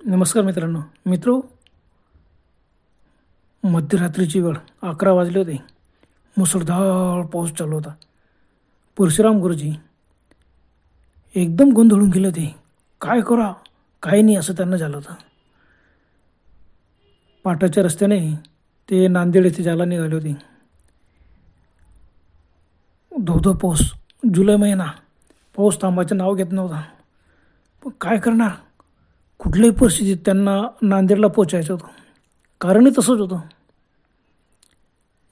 नमस्कार मित्रांनो. मध्यरात्रीची वेळ 11 वाजले होते. मुसळधार पाऊस चालू होता. परशुराम गुरुजी एकदम गोंधळून गेले होते. काय करा काय नाही असं त्यांना झालं होतं. पाटाच्या रस्त्याने ते नांदेड येथे जायला निघाले होते. धो पाऊस, जुलै महिना, पाऊस थांबायचं नाव घेत नव्हता. पण काय करणार, कुठल्याही परिस्थितीत त्यांना नांदेडला पोचायचं होतं. कारणही तसंच होतं.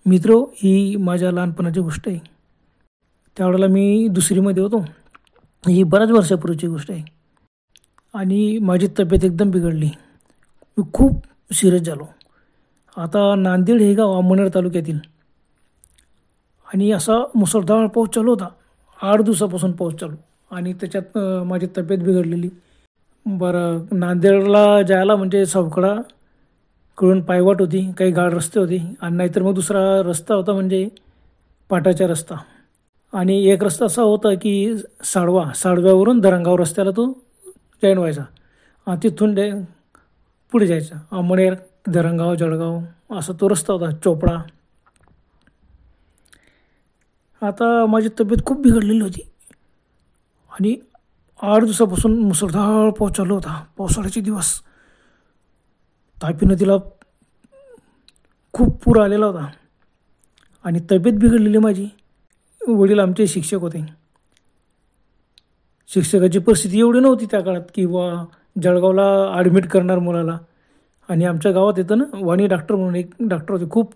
मित्र, ही माझ्या लहानपणाची गोष्ट आहे. त्यावेळेला मी दुसरीमध्ये होतो. ही बऱ्याच वर्षापूर्वीची गोष्ट आहे. आणि माझी तब्येत एकदम बिघडली. मी खूप सिरियस झालो. आता नांदेड हे गाव अमळनेर तालुक्यातील, आणि असा मुसळधार पाऊस चालू होता. 8 दिवसापासून पाऊस चालू, आणि त्याच्यात माझी तब्येत बिघडलेली. बरं, नांदेडला जायला म्हणजे सावकडा कडून पायवाट होती, काही गाड रस्ते होते, आणि नाहीतर मग दुसरा रस्ता होता म्हणजे पाटाचा रस्ता. आणि एक रस्ता असा होता की साडव्यावरून धरणगाव रस्त्याला तो जॉईन व्हायचा, आणि तिथून पुढे जायचा. अमळनेर, धरणगाव, जळगाव असा तो रस्ता होता, चोपडा. आता माझी तब्येत खूप बिघडलेली होती, आणि 8 दिवसापासून मुसळधार पाऊस चालू होता. पावसाळ्याचे दिवस. तापी नदीला खूप पूर आलेला होता, आणि तब्येत बिघडलेली माझी. वडील आमचे शिक्षक होते. शिक्षकाची परिस्थिती एवढी नव्हती त्या काळात की जळगावला ॲडमिट करणार मुलाला. आणि आमच्या गावात येतं ना, वाणी डॉक्टर म्हणून एक डॉक्टर होते, खूप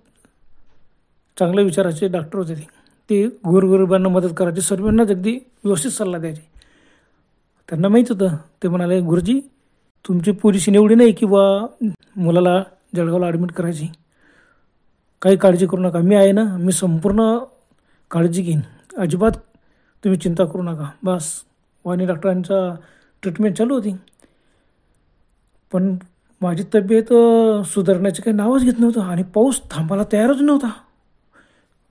चांगल्या विचाराचे डॉक्टर होते. ते गोरगरिबांना मदत करायचे, सर्वांना अगदी व्यवस्थित सल्ला द्यायचे. त्यांना माहीत होतं. ते म्हणाले, गुरुजी, तुमची पोझिशन एवढी नाही की मुलाला जळगावला ॲडमिट करायची. काही काळजी करू नका, मी आहे ना, मी संपूर्ण काळजी घेईन, अजिबात तुम्ही चिंता करू नका. बस, वाणी डॉक्टरांचा ट्रीटमेंट चालू होती. पण माझी तब्येत सुधारण्याचं काही नावच घेत नव्हतं, आणि पाऊस थांबायला तयारच नव्हता.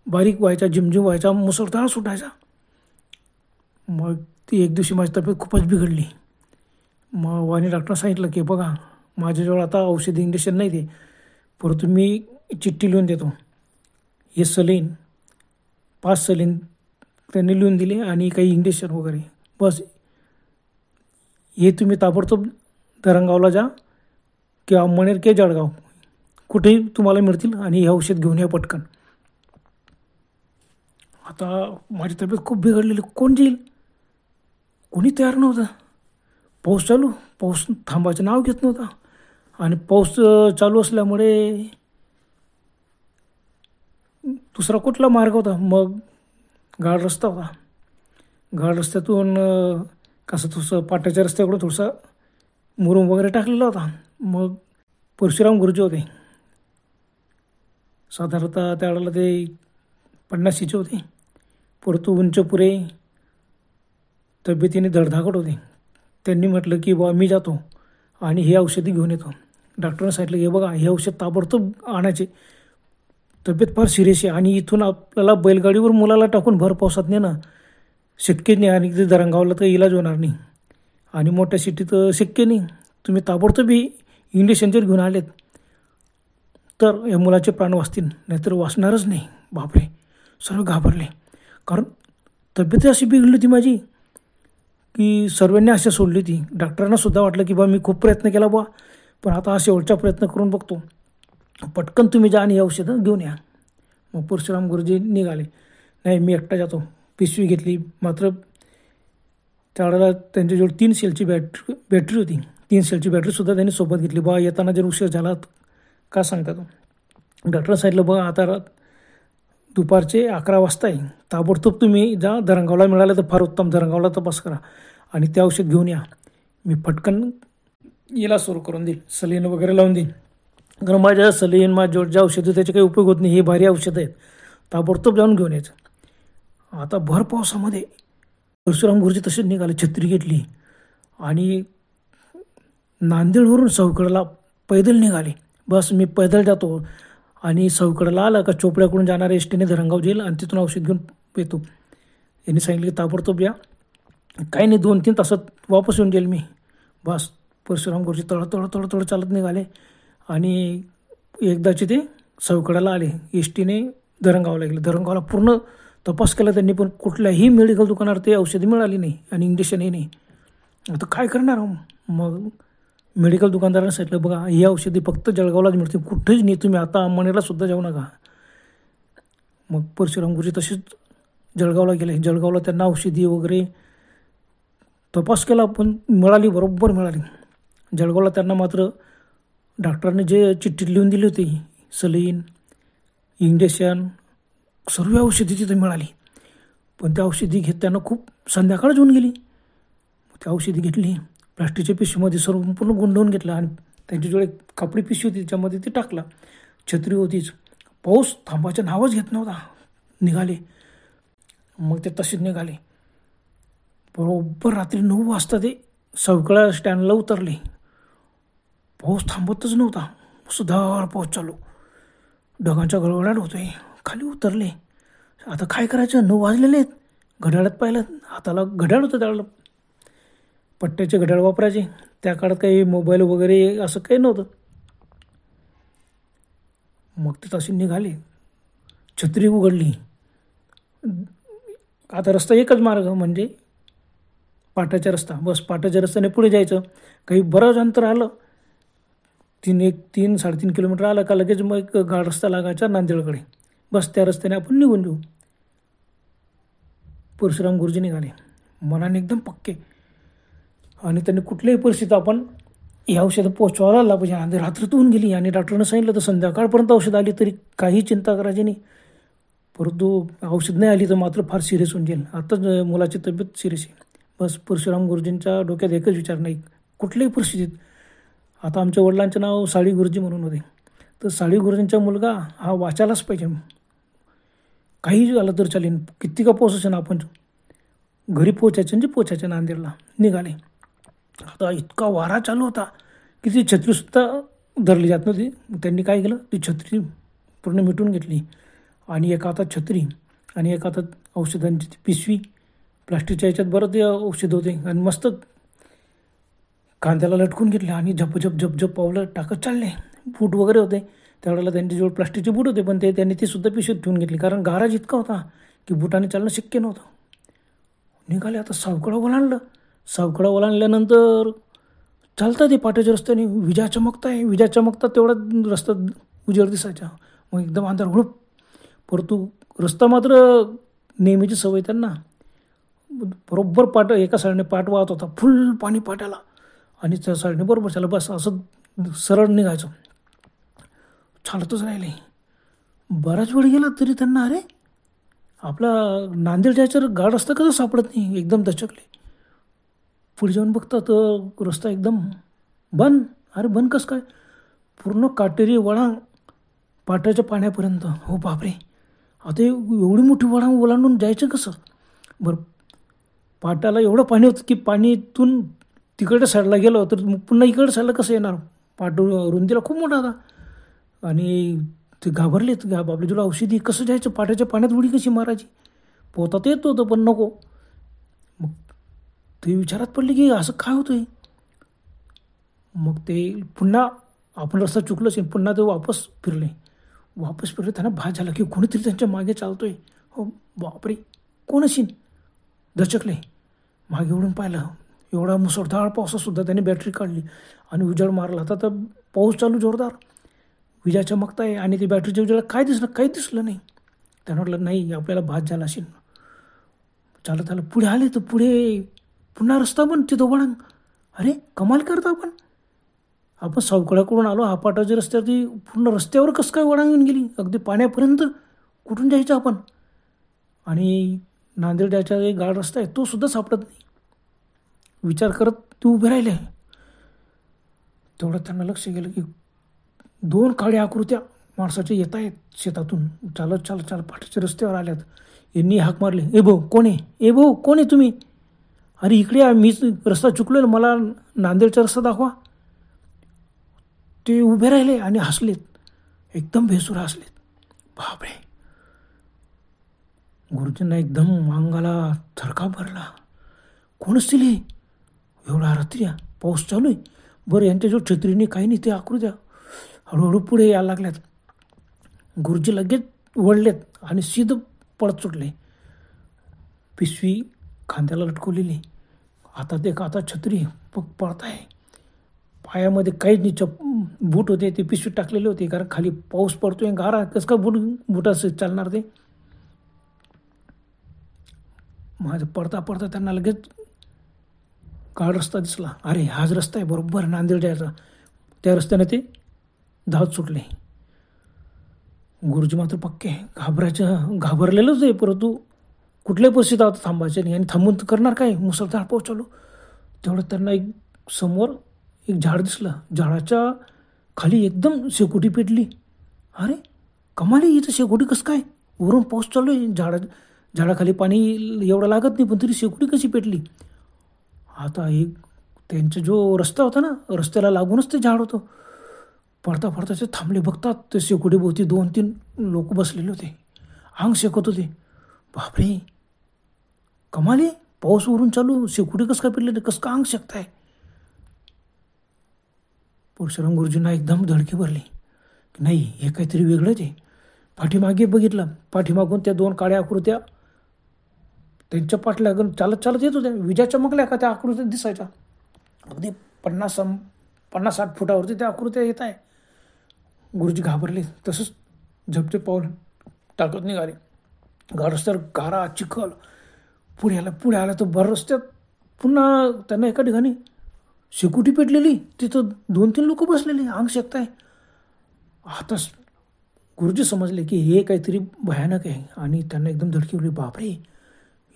बारीक व्हायचा, झिमझिम व्हायचा, मुसळधार सुटायचा. मग ती एक दिवशी माझी तब्येत खूपच बिघडली. मग वाणी डॉक्टरने सांगितलं की बघा, माझ्याजवळ आता औषधी इंजेक्शन नाही ते, परंतु मी चिठ्ठी लिहून देतो. हे सलीन, 5 सलीन त्यांनी लिहून दिले, आणि काही इंजेक्शन वगैरे. बस, हे तुम्ही ताबडतोब धरणगावला जा, किंवा अमळनेर किंवा जळगाव कुठेही तुम्हाला मिळतील, आणि हे औषध घेऊन या पटकन. आता माझी तब्येत खूप बिघडलेली. कोण जाईल? कोणी तयार नव्हतं. पाऊस चालू, पाऊस थांबायचं नाव घेत नव्हता. आणि पाऊस चालू असल्यामुळे दुसरा कुठला मार्ग होता? मग गाड रस्ता होता. गाड रस्त्यातून कसं थोडंसं पाटाच्या रस्त्याकडं थोडासा मुरुम वगैरे टाकलेला होता. मग परशुराम गुरुजी होते. साधारणतः त्यावेळेला ते 50शीचे होते, परंतु उंच पुरे, तब्येतीने धडधाकट होते. त्यांनी म्हटलं की मी जातो आणि हे औषधी घेऊन येतो. डॉक्टरने सांगितलं की बघा, हे औषध ताबडतोब आणायचे, तब्येत फार सिरियस आहे, आणि इथून आपल्याला बैलगाडीवर मुलाला टाकून भर पावसात नेणं शक्य नाही, आणि ते धरणगावला तर इलाज होणार नाही, आणि मोठ्या सिटीत शक्य नाही. तुम्ही ताबडतोब ही इंजेक्शन जर घेऊन आलेत तर या मुलाचे प्राण वाचतील, नाहीतर वाचणारच नाही. बापरे, सर्व घाबरले. कारण तब्येत अशी बिघडली होती माझी की सर्वांनी आशा सोडली होती. डॉक्टरांना सुद्धा वाटलं की मी खूप प्रयत्न केला पण आता हा शेवटचा प्रयत्न करून बघतो, पटकन तुम्ही जा आणि हे औषधं घेऊन या. मग परशुराम गुरुजी निघाले. नाही, मी एकटा जातो. पिशवी घेतली. मात्र त्यावेळेला त्यांच्याजवळ 3 सेलची बॅटरी होती. 3 सेलची बॅटरीसुद्धा त्यांनी सोबत घेतली. येताना जर उशीर झाला का सांगता तो. डॉक्टरने सांगितलं, आता दुपारचे 11 वाजता आहे, ताबडतोब तुम्ही जा, धरणगावला मिळालं तर फार उत्तम, धरणगावला तपास करा आणि ते औषध घेऊन या. मी पटकन याला सुरू करून देईल, सलीन वगैरे लावून देईन. कारण माझ्या सलीन, माझ्याजवळ जे औषधं त्याचे काही उपयोग होत नाही, हे भारी औषधं आहेत, ताबडतोब जाऊन घेऊन यायचं. आता भर पावसामध्ये परशुराम गुरुजी तसेच निघाले, छत्री घेतली, आणि नांदेडवरून सावकडला पैदल निघाले. बस, मी पैदल जातो, आणि सावकडला आला का चोपड्याकडून जाणाऱ्या एसटीने धरणगाव जाईल, आणि तिथून औषध घेऊन येतो. यांनी सांगितलं की ताबडतोब या, काही नाही, 2-3 तासात वापस येऊन जाईल मी. बस, परशुराम गुरुजी तळ चालत निघाले आणि एकदाचे ते सवकडाला आले. एस टीने धरणगावला गेले. धरणगावला पूर्ण तपास केला त्यांनी, पण कुठल्याही मेडिकल दुकानावर ते औषधी मिळाली नाही आणि इंजेक्शनही नाही. आता काय करणार? मग मेडिकल दुकानदारांना सांगितलं, बघा ही औषधी फक्त जळगावलाच मिळते, कुठेच नाही, तुम्ही आता अंमनेला सुद्धा जाऊ नका. मग परशुराम गुरुजी तसेच जळगावला गेले. जळगावला त्यांना औषधी वगैरे तपास केला, पण मिळाली, बरोबर मिळाली. जळगावला त्यांना मात्र डॉक्टरांनी जे चिठ्ठी लिहून दिली होती, सलीन, इंजेक्शन, सर्व औषधी तिथे मिळाली. पण त्या औषधी घेत त्यांना खूप संध्याकाळच होऊन गेली. त्या औषधी घेतली, प्लास्टिकच्या पिशवीमध्ये सर्व पूर्ण गुंडवून घेतलं आणि त्यांच्याजवळ एक कापडी पिशवी होती, त्याच्यामध्ये ती टाकला. छत्री होतीच. पाऊस थांबायचं नावच घेत नव्हता. निघाले. मग ते तसेच निघाले. बरोबर रात्री 9 वाजता ते सवकळा स्टँडला उतरले. पाऊस थांबतच नव्हता. सुधार पाऊस चालू. ढगांचा गडगडाट होतोय. खाली उतरले. आता काय करायचं? 9 वाजलेले आहेत. घड्याळात पाहिलं, हाताला घड्याळ होतं, त्याला पट्ट्याचे घड्याळ वापरायचे. त्या काळात काही मोबाईल वगैरे असं काही नव्हतं. मग ते तसे निघाले. छत्री उघडली. आता रस्ता एकच मार्ग म्हणजे पाटाचा रस्ता. बस पाटाच्या रस्त्याने पुढे जायचं. काही बरंच अंतर आलं, 3-3.5 किलोमीटर आलं का लगेच मग एक गाड रस्ता लागायचा नांदेडकडे. बस त्या रस्त्याने आपण निघून जाऊ. परशुराम गुरुजी निघाले मनाने एकदम पक्के, आणि त्यांनी कुठल्याही परिस्थितीत आपण ही औषधं पोचवायला आला पाहिजे. आणि रात्र होऊन गेली आणि डॉक्टरनं सांगितलं तर संध्याकाळपर्यंत औषध आली तरी काही चिंता करायची नाही, परंतु औषध नाही आली तर मात्र फार सिरियस होऊन जाईल. आताच मुलाची तब्येत सिरियस आहे. बस परशुराम गुरुजींच्या डोक्यात एकच विचार, नाही कुठल्याही परिस्थितीत. आता आमच्या वडिलांचं नाव साळी गुरुजी म्हणून होते, तर साळी गुरुजींचा मुलगा हा वाचायलाच पाहिजे. काही झालं तर चालेल, किती का पोचायचं ना, आपण घरी पोचायचं म्हणजे पोचायचं. नांदेडला निघाले. आता इतका वारा चालू होता की ती छत्रीसुद्धा धरली जात नव्हती. त्यांनी काय केलं, ती छत्री पूर्ण मिटून घेतली आणि एका हातात छत्री आणि एका हातात औषधांची पिशवी. प्लास्टिकच्या याच्यात बरं ते औषध होते आणि मस्त कांद्याला लटकून घेतले आणि झप पावलं टाकत चालले. बूट वगैरे होते त्यावेळेला, त्यांच्याजवळ प्लास्टिकचे बूट होते, पण त्यांनी ती सुद्धा पिशवीत ठेवून घेतली, कारण गाराज इतका होता की बुटाने चालणं शक्य नव्हतं. निघाले. आता सावकडा ओलांडलं. सावकडा ओलांडल्यानंतर चालतं ते पाट्याच्या रस्त्याने. विजा चमकतात तेवढा रस्ता उजेड दिसायचा. मग एकदम अंधार हुडप. परंतु रस्ता मात्र नेहमीची सवय त्यांना, बरोबर पाट एका साईडने पाट वाहत होता, फुल पाणी पाट्याला, आणि त्या साईडने बरोबर त्याला बस असं सरळ निघायचं. चालतच राहिले. बराच वेळ गेला तरी त्यांना, अरे आपला नांदेड जायचं गाड रस्ता कसं सापडत नाही. एकदम दचकले. पुढे जाऊन बघता तर रस्ता एकदम बंद. अरे बंद कसं काय? पूर्ण काटेरी वळांग पाटाच्या पाण्यापर्यंत. हो बापरे, आता एवढी मोठी वळांग ओलांडून जायचं कसं? बरं, पाटाला एवढं पाणी होतं की पाणीतून तिकडच्या साईडला गेलो तर पुन्हा इकडच्या साईडला कसं येणार? पाट रुंदीला खूप मोठा होता आणि ते घाबरलेत. आपल्या तुला औषधी कसं जायचं? पाटाच्या पाण्यात उडी कशी मारायची? पोहता तर येत होतं पण नको. मग ते विचारात पडले की असं काय होतंय. मग ते पुन्हा आपण रस्ता चुकलो असेल, पुन्हा ते वापस फिरले. त्यांना भास झाला की कोणीतरी त्यांच्या मागे चालतोय. हो बापरे, कोण असेल? दचकले. मागे उडून पाहिलं. एवढा मुसळधार पावसासुद्धा त्यांनी बॅटरी काढली आणि उजेड मारला. आता पाऊस चालू जोरदार, विजा चमकताय आणि ती बॅटरीच्या उजेडात काय दिसलं? काही दिसलं नाही. त्यानं म्हटलं नाही, आपल्याला भास झाला असेल. चालत आलं. पुढे आले तर पुढे पुन्हा रस्ता पण तिथं वळण. अरे कमाल करतो आपण सावकड्याकडून आलो, हापाटाच्या रस्त्यावरती पूर्ण रस्त्यावर कसं काय वळण येऊन गेली? अगदी पाण्यापर्यंत कुठून जायचं आपण? आणि नांदेड जायचा एक गाड रस्ता आहे, तो सुद्धा सापडत नाही. विचार करत ते उभे राहिले. तेवढं त्यांना लक्ष गेलं की 2 काळ्या आकृत्या माणसाच्या येत आहेत शेतातून. चालत पाटाच्या रस्त्यावर आल्यात. यांनी हाक मारली, ए भाऊ कोण आहे? ए भाऊ कोण आहे तुम्ही? अरे इकडे या, मीच रस्ता चुकलो, मला नांदेडचा रस्ता दाखवा. ते उभे राहिले आणि हसलेत, एकदम बेसूर हसलेत. बापरे, गुरुजींना एकदम अंगाला थरकाप भरला. कोण असतील हे? एवढा रात्री पाऊस चालू आहे, बरं यांच्या जो छत्रीने काही नाही, ते आकृत्या हळूहळू पुढे यायला लागल्यात. गुरुजी लगेच वळलेत आणि सीधं पळत सुटले. पिशवी खांद्याला लटकवलेली, हातात छत्री, पळत आहे. पायामध्ये काहीच नाही, बूट होते ते पिशवीत टाकलेले होते, कारण खाली पाऊस पडतोय, गारा, कसं काय बुटास चालणार ते. माझं पडता त्यांना लगेच गाड रस्ता दिसला. अरे हाच रस्ता आहे बरोबर नांदेड जायचा. त्या रस्त्याने ते धावत सुटले. गुरुजी मात्र पक्के घाबरलेलंच आहे, परंतु कुठल्याही परिस्थितीत आता थांबायचे नाही. आणि थांबून करणार काय, मुसळधार पाऊस चालू. तेवढं त्यांना समोर एक झाड दिसलं. झाडाच्या खाली एकदम शेकोटी पेटली. अरे कमाली, इथं शेकोटी कसं काय, वरून पाऊस चालू आहे, झाडाखाली पाणी एवढं लागत नाही, पण तरी शेकोटी कशी पेटली. आता त्यांचा जो रस्ता होता ना, रस्त्याला लागूनच ते झाड होतं. पडता ते थांबले. बघतात ते शेकोटी भोवती 2-3 लोक बसलेले होते, अंग शेकत होते. बापरे कमाली, पाऊस वरून चालू, शेकोटी कसं काय पेटले, कसं काय अंग शेकताय. परशुराम गुरुजींना एकदम धडकी भरली की नाही, हे काहीतरी वेगळंच आहे. पाठीमागे बघितलं, पाठीमागून त्या 2 काळ्या आकृत्या त्यांच्या पाठलागून चालत येत होत्या. विजा चमकल्या का त्या आकृत्या दिसायच्या. अगदी 50-60 फुटावरती त्या आकृत्या येत आहे. गुरुजी घाबरले, तसंच झपटे पाऊल टाकत निघाले. गाड रस्त्यावर गारा, चिखल. पुढे आला तर भर रस्त्यात पुन्हा त्यांना एका ठिकाणी शेकोटी पेटलेली, तिथं 2-3 लोक बसलेली, अंग शेकताय. आता गुरुजी समजले की हे काहीतरी भयानक आहे आणि त्यांना एकदम धडकी उडली. बापरे,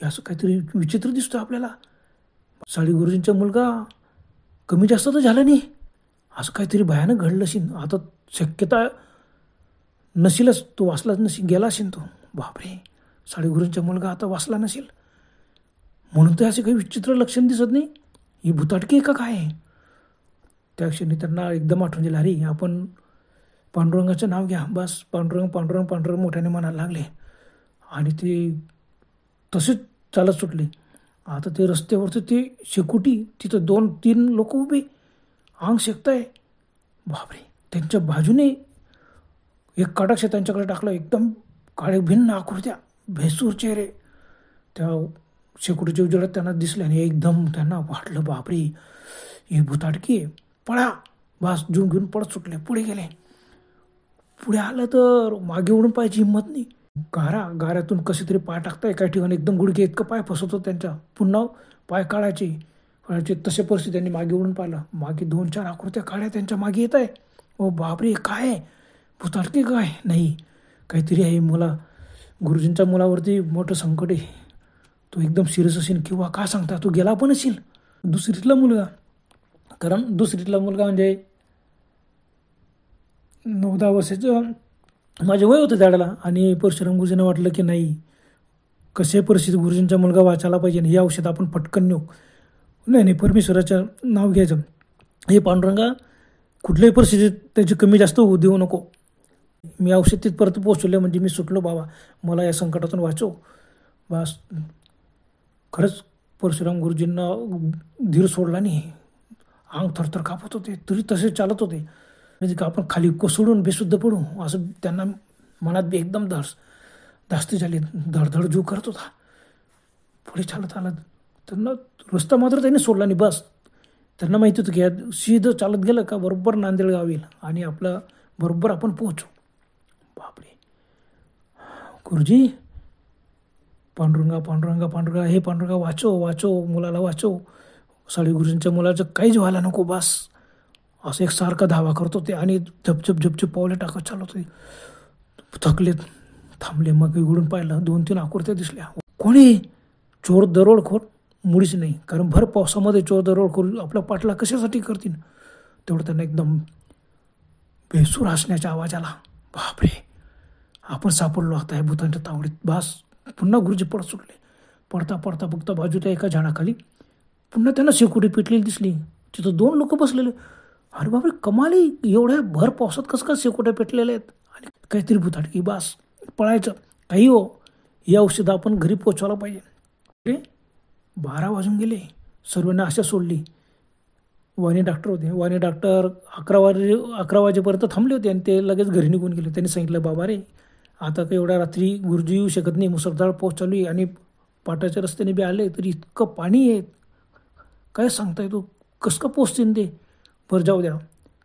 असं काहीतरी विचित्र दिसतं आपल्याला. साळी गुरुजींचा मुलगा कमी जास्त तर झाला नाही, असं काहीतरी भयानक घडलं असेल. आता शक्यता नसेलच, तो वाचलाच नसेल, गेला असेल तो. बापरे, साळी गुरुजींचा मुलगा आता वाचला नसेल, म्हणून तर असे काही विचित्र लक्षण दिसत नाही. ही भुताटकी आहे का काय आहे. त्या क्षणी त्यांना एकदम आठवण दिलं, अरे आपण पांडुरंगाचं नाव घ्या. बस पांडुरंग मोठ्याने म्हणायला लागले आणि ते तसेच चालत सुटले. आता ते रस्त्यावरचं ते शेकोटी, तिथं 2-3 लोक उभे, अंग शेकताय. बापरे, त्यांच्या बाजूने एक कटाक्ष त्यांच्याकडे टाकलं. एकदम काळे भिन्न आकृत्या, भेसूर चेहरे त्या शेकोटीच्या उजेडात त्यांना दिसले आणि एकदम त्यांना वाटलं, बापरे ही भुताटकी आहे, पळा. बस जून घेऊन पळत सुटले, पुढे गेले. पुढे आलं तर मागे उडून पाहायची हिंमत नाही. गाऱ्यातून कसे तरी पाय टाकताय, काही ठिकाणी एकदम गुडघे इतकं पाय फसवतो त्यांच्या, पुन्हा पाय काढायचे तसे परिस्थिती. त्यांनी मागे उडून पाहिलं, मागे 2-4 आकृत्या काळ्या त्यांच्या मागे येत आहे. ओ बापरे, काय भुताटकी काय नाही, काहीतरी आहे. गुरुजींच्या मुलावरती मोठं संकट आहे. तो एकदम सिरियस असेल किंवा काय सांगता, तो गेला पण असेल. दुसरीतला मुलगा म्हणजे 9-10 वर्षाचं माझे वय होतं त्यावेळेला. आणि परशुराम गुरुजींना वाटलं की नाही, कसे परिस्थिती गुरुजींचा मुलगा वाचायला पाहिजे, हे औषध आपण पटकन नेऊ. नाही, परमेश्वराचं नाव घ्यायचं. हे पांडुरंगा, कुठल्याही परिस्थितीत त्याची कमी जास्त होऊ देऊ नको. मी औषध तिथपर्यंत पोहोचवले म्हणजे मी सुटलो बाबा, मला या संकटातून वाचव. बस खरंच परशुराम गुरुजींना धीर सोडला नाही. अंग थरथर कापत होते, तरी तसे चालत होते. म्हणजे का आपण खाली कोसळून बेशुद्ध पडू असं त्यांना मनात एकदम धास्ती झाली. धडधड जीव करत होता. पुढे चालत आला, त्यांना रस्ता मात्र त्यांनी सोडला नाही. बस त्यांना माहिती होतं की सीधं चालत गेलं का बरोबर नांदेड गाव येईल आणि आपलं बरोबर आपण पोहोचू. बापरे, गुरुजी पांडुरंगा, हे पांडुरंगा वाचव, मुलाला वाचव. साळी गुरुजींच्या मुलाचं काहीच व्हायला नको. बस असं एक सारखा धावा करत होते आणि झपझप पावले टाकत चालत होते. थकलेत, थांबले. मग उघडून पाहिलं, 2-3 आकृत्या दिसल्या. कोणी, चोर दरोडखोर मुळीच नाही, कारण भर पावसामध्ये चोर दरोडखोर आपला पाठला कशासाठी करतील. तेवढं त्यांना एकदम बेसूर हसण्याचा आवाज आला. बापरे, आपण सापडलो आता या भूतांच्या तावडीत. बस पुन्हा गुरुजी पडत सुटले. पडता फक्त बाजूच्या एका झाडाखाली पुन्हा त्यांना शेकोटी पेटलेली दिसली. तिथं 2 लोक बसलेले. अरे बापरे, कमाली, एवढ्या भर पावसात कसं काय शेकोट्या पेटलेल्या आहेत आणि काहीतरी भुताटकी. बस पळायचं, काही हो, ही औषधं आपण घरी पोचवायला पाहिजे. 12 वाजून गेले. सर्वांना आशा सोडली. वाणी डॉक्टर होते. वाणी डॉक्टर 11 वाजेपर्यंत थांबले होते आणि ते लगेच घरी निघून गेले. त्यांनी सांगितलं, बाबा रे, आता काही एवढ्या रात्री गुरुजी येऊ शकत नाही, मुसळधार पाऊस चालू आहे आणि पाटाच्या रस्त्याने बी आले तरी इतकं पाणी आहे, काय सांगताय तो, कसं का पोचतील ते. बरं जाऊ द्या.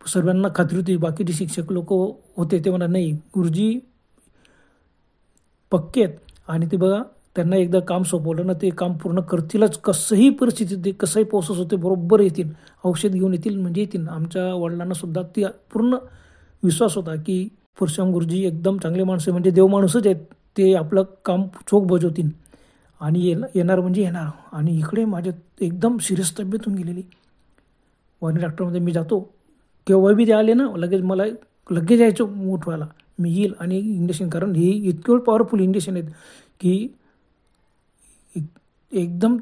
सर्वांना खात्री होती, बाकीचे शिक्षक लोक होते ते म्हणा नाही गुरुजी पक्के आहेत आणि ते बघा त्यांना एकदा काम सोपवलं ना ते काम पूर्ण करतीलच, कसंही परिस्थितीत ते कसंही पाऊसच होते बरोबर येतील, औषध घेऊन येतील म्हणजे येतील. आमच्या वडिलांना सुद्धा ती पूर्ण विश्वास होता की परशुराम गुरुजी एकदम चांगले माणसं म्हणजे देव माणूसच आहेत, ते आपलं काम चोख बजावतील आणि येणार म्हणजे येणार. आणि इकडे माझ्या एकदम सिरियस तब्येत होऊन गेलेली. वाणी डॉक्टरमध्ये मी जातो, केव्हा बी ते आले ना लगेच मला लगेच यायचं उठवायला, मी येईल आणि इंजेक्शन, कारण हे इतके पॉवरफुल इंजेक्शन आहेत की एकदम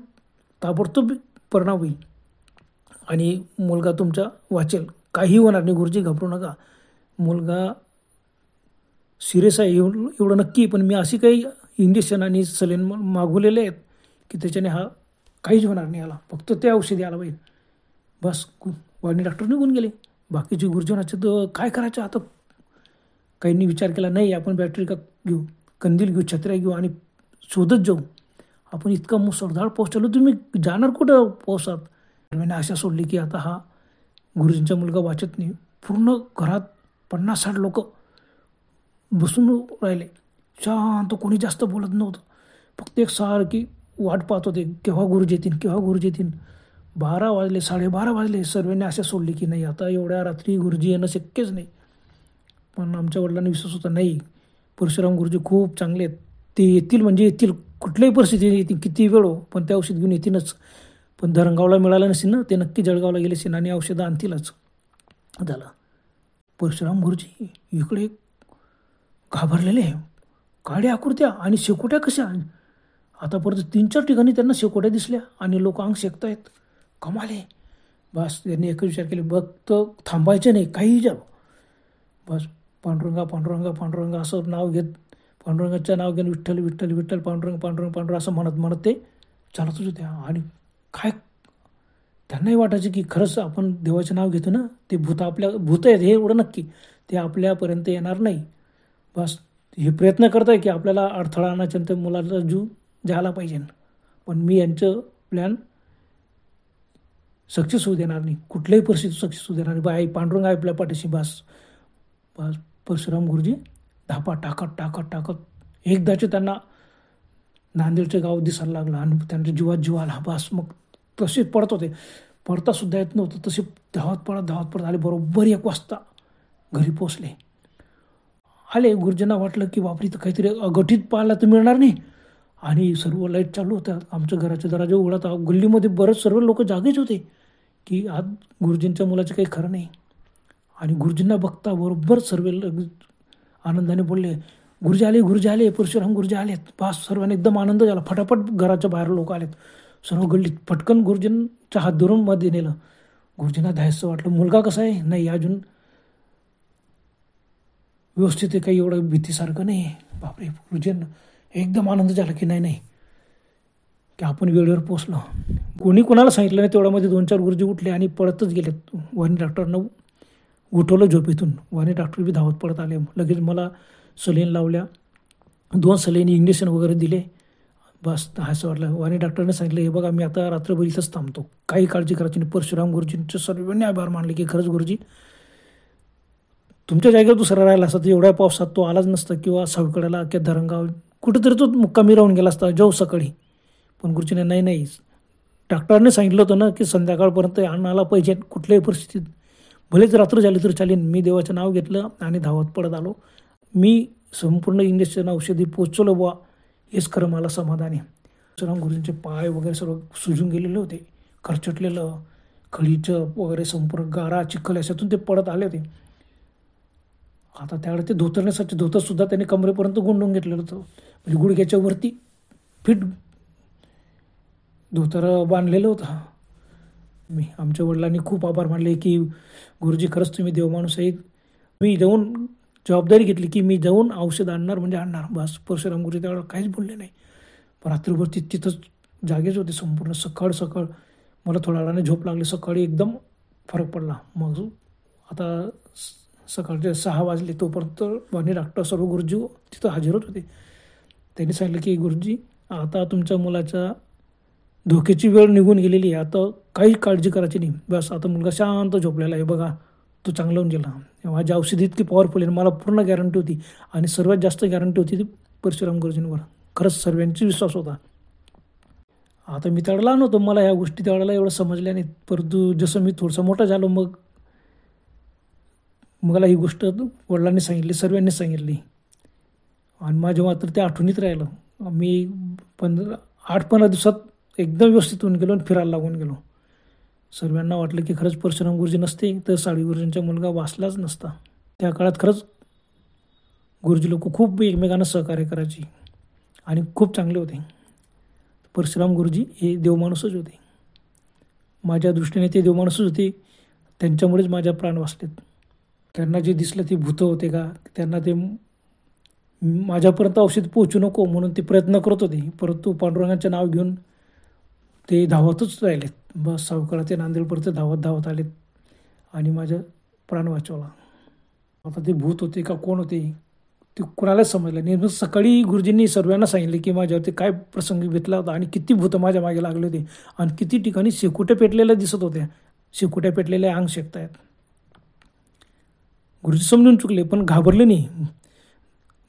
ताबडतोब परिणाम होईल आणि मुलगा तुमचा वाचेल, काही होणार नाही, गुरुजी घाबरू नका, मुलगा सिरियस आहे एवढं नक्की. पण मी अशी काही इंजेक्शन आणि सलाईन मागवलेले आहेत की त्याच्याने हा काहीच होणार नाही, आला फक्त ते औषधी आला पाहिजे बस. वाणी डॉक्टर निघून गेले. बाकीचे गुरुजनाचे तर काय करायचं आता. काहींनी विचार केला, नाही आपण बॅटरी का घेऊ, कंदील घेऊ, छत्र्या घेऊ आणि शोधत जाऊ. आपण इतका मुसळधार पाऊस चालू, तुम्ही जाणार कुठं पावसात. मी आशा सोडली की आता हा गुरुजींचा मुलगा वाचत नाही. पूर्ण घरात 50-60 लोक बसून राहिले शांत, कोणी जास्त बोलत नव्हतं, फक्त एक सारखी वाट पाहत होते केव्हा गुरुजी येतील, केव्हा गुरुजी येतील. 12 वाजले, 12:30 वाजले. सर्वांनी आशा सोडली की नाही आता एवढ्या रात्री गुरुजी येणं शक्यच नाही. पण आमच्या वडिलांना विश्वास होता, नाही परशुराम गुरुजी खूप चांगले आहेत, ते येतील म्हणजे येतील, कुठल्याही परिस्थितीत येतील, किती वेळ हो पण ते औषध घेऊन येतीलच. पण धरणगावला मिळालं नसेल ना, ते नक्की जळगावला गेले असेल आणि औषधं आणतीलच. झालं. परशुराम गुरुजी इकडे घाबरलेले, काड्या आकृत्या आणि शेकोट्या कशा. आतापर्यंत 3-4 ठिकाणी त्यांना शेकोट्या दिसल्या आणि लोक अंग शेकतायत, कमाले. बस त्यांनी एकच विचार केले, बघ तर थांबायचं नाही, काही जा बस. पांडुरंगा पांडुरंगा पांडुरंगा असं नाव घेत, पांडुरंगाचं नाव घेऊन विठ्ठल विठ्ठल विठ्ठल पांडुरंग पांडुरंग पांडुरंग असं म्हणत म्हणत ते चालतच होत्या. आणि काय त्यांनाही वाटायचं की खरंच आपण देवाचं नाव घेतो ना, ते भूत आहेत हे एवढं नक्की, ते आपल्यापर्यंत येणार नाही. बस हे प्रयत्न करत आहे की आपल्याला अडथळा आणायच्या मुलाचा जीव जायला पाहिजे, पण मी यांचं प्लॅन सक्सेस होऊ देणार नाही, कुठल्याही परिस्थितीत सक्सेस होऊ देणार नाही. बाई पांडुरंग आहे आपल्या पाठीशी. बस बस परशुराम गुरुजी धापा टाकत टाकत टाकत एकदाचे त्यांना नांदेडचं गाव दिसायला लागलं आणि त्यांच्या जीवात जीव आला. बस मग तसे पडत होते, पडतासुद्धा येत नव्हतं, तसे धावत पडत आले. बरोबर 1 वाजता घरी पोचले. आले, गुरुजींना वाटलं की बापरे तर काहीतरी अघटित पाहायला तर मिळणार नाही. आणि सर्व लाईट चालू होत्या, आमच्या घराच्या दरवाजा उघडा होता, गल्लीमध्ये बरेच सर्व लोक जागेच होते की आज गुरुजींच्या मुलाचं काही खरं नाही. आणि गुरुजींना बघता बरोबर सर्व आनंदाने बोलले, गुरुजी आले, परशुराम गुरुजी आलेत. बस सर्वांनी एकदम आनंद झाला. फटाफट घराच्या बाहेर लोक आलेत, सर्व गल्लीत पटकन गुरुजींच्या हात धरून मध्ये नेलं. गुरुजींना धायचं वाटलं, मुलगा कसा आहे, नाही अजून व्यवस्थित आहे, काही एवढं भीतीसारखं नाही. बापरे, गुरुजींना एकदम आनंद झाला की नाही की आपण वेळेवर पोचलो. कोणी कोणाला सांगितलं नाही, तेवढ्यामध्ये 2-4 गुरुजी उठले आणि पळतच गेलेत. वाणी डॉक्टरनं उठवलं झोपेतून. वाणी डॉक्टर बी धावत पडत आले, लगेच मला सलाईन लावल्या, 2 सलाईन इंजेक्शन वगैरे दिले. बस असं वाटलं. वाणी डॉक्टरने सांगितलं, हे बघा मी आता रात्रभर इथंच थांबतो, काही काळजी करायची नाही. परशुराम गुरुजींचे सर्वांनी आभार मानले की खरंच गुरुजी तुमच्या जागेवर दुसरा राहिला असता तर एवढ्या पावसात तो आलाच नसता, किंवा सावकड्याला किंवा धरणगाव कुठेतरी तो मुक्कामी राहून गेला असता जाऊ सकाळी. पण गुरुजीने नाही, डॉक्टरने सांगितलं होतं ना की संध्याकाळपर्यंत आणायला पाहिजे, कुठल्याही परिस्थितीत भलेच रात्र झाली तर चालेल. मी देवाचं नाव घेतलं आणि धावत पडत आलो. मी संपूर्ण इंजेक्शन औषधी पोचवलं बुवा, हेच खरं मला समाधान आहे. परशुराम गुरुजींचे पाय वगैरे सर्व सुजून गेलेले होते, खरचटलेलं, खळीचं वगैरे संपूर्ण गारा चिखल याच्यातून ते पडत आले होते. आता त्यावेळेस ते धोतरण्यासाठी धोतरसुद्धा त्यांनी कमरेपर्यंत गुंडून घेतलेलं होतं, म्हणजे गुडघ्याच्या वरती फिट धोतर बांधलेलं होतं. मी आमच्या वडिलांनी खूप आभार मानले की गुरुजी खरंच तुम्ही देवमाणूस आहेत. मी जाऊन जबाबदारी घेतली की मी जाऊन औषध आणणार म्हणजे आणणार. बस परशुराम गुरुजी त्यावेळेला काहीच बोलले नाही. पण रात्रभर तिथंच जागेच होते संपूर्ण. सकाळ मला थोड्या वेळाने झोप लागली. सकाळी एकदम फरक पडला. मग आता सकाळचे 6 वाजले तोपर्यंत आणि डॉक्टर सर्व गुरुजी तिथं हजर होते. त्यांनी सांगितलं की गुरुजी आता तुमच्या मुलाच्या धोक्याची वेळ निघून गेलेली आहे. आता काही काळजी करायची नाही. बस आता मुलगा शांत झोपलेला आहे बघा. तो चांगला होऊन गेला. माझी औषधी इतकी पॉवरफुल आहे मला पूर्ण गॅरंटी होती आणि सर्वात जास्त गॅरंटी होती ती परशुराम गुरुजींवर. खरंच सर्वांची विश्वास होता. आता मी त्यावेळेला लहान होतो. मला ह्या गोष्टी त्यावेळेला एवढं समजल्या नाहीत. परंतु जसं मी थोडासा मोठा झालो मग मला ही गोष्ट वडिलांनी सांगितली, सर्वांनी सांगितली आणि माझ्या मात्र ते आठवणीत राहिलं. मी 8-15 दिवसात एकदम व्यवस्थित होऊन गेलो आणि फिरायला लागून गेलो. सर्वांना वाटलं की खरंच परशुराम गुरुजी नसते तर साळवी गुरुजींचा मुलगा वाचलाच नसता. त्या काळात खरंच गुरुजी लोक खूप एकमेकांना सहकार्य करायचे आणि खूप चांगले होते. परशुराम गुरुजी हे देवमाणूसच होते. माझ्या दृष्टीने ते देवमाणूसच होते. त्यांच्यामुळेच माझ्या प्राण वाचलेत. त्यांना जे दिसलं ते भूतं होते का, त्यांना ते माझ्यापर्यंत औषध पोहोचू नको म्हणून ते प्रयत्न करत होते. परंतु पांडुरंगाचं नाव घेऊन ते धावतच राहिलेत. बस सावकाळ ते नांदेडपर्यंत धावत आलेत आणि माझा प्राण वाचवला. आता ते भूत होते का कोण होते ते कुणालाच समजलं नाही. मग सकाळी गुरुजींनी सर्वांना सांगितले की माझ्यावरती काय प्रसंग बेतला होता आणि किती भूतं माझ्या मागे लागले होते आणि किती ठिकाणी शेकोट्या पेटलेल्या दिसत होत्या. शेकोट्या पेटलेल्या अंग शेकतायत. गुरुजी समजून चुकले पण घाबरले नाही.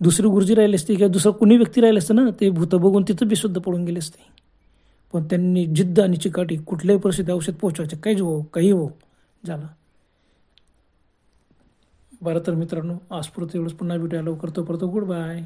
दुसरे गुरुजी राहिले असते किंवा दुसरा कुणी व्यक्ती राहिले असते ना ते भूतं बघून तिथं बेशुद्ध पडून गेले असते. पण त्यांनी जिद्द आणि चिकाटी कुठल्याही परिस्थिती औषध पोहोचवायचे काही हो झालं. बरं तर मित्रांनो आज पुरतं एवढंच. पुन्हा भेटूया लवकर. तोपर्यंत गुड बाय.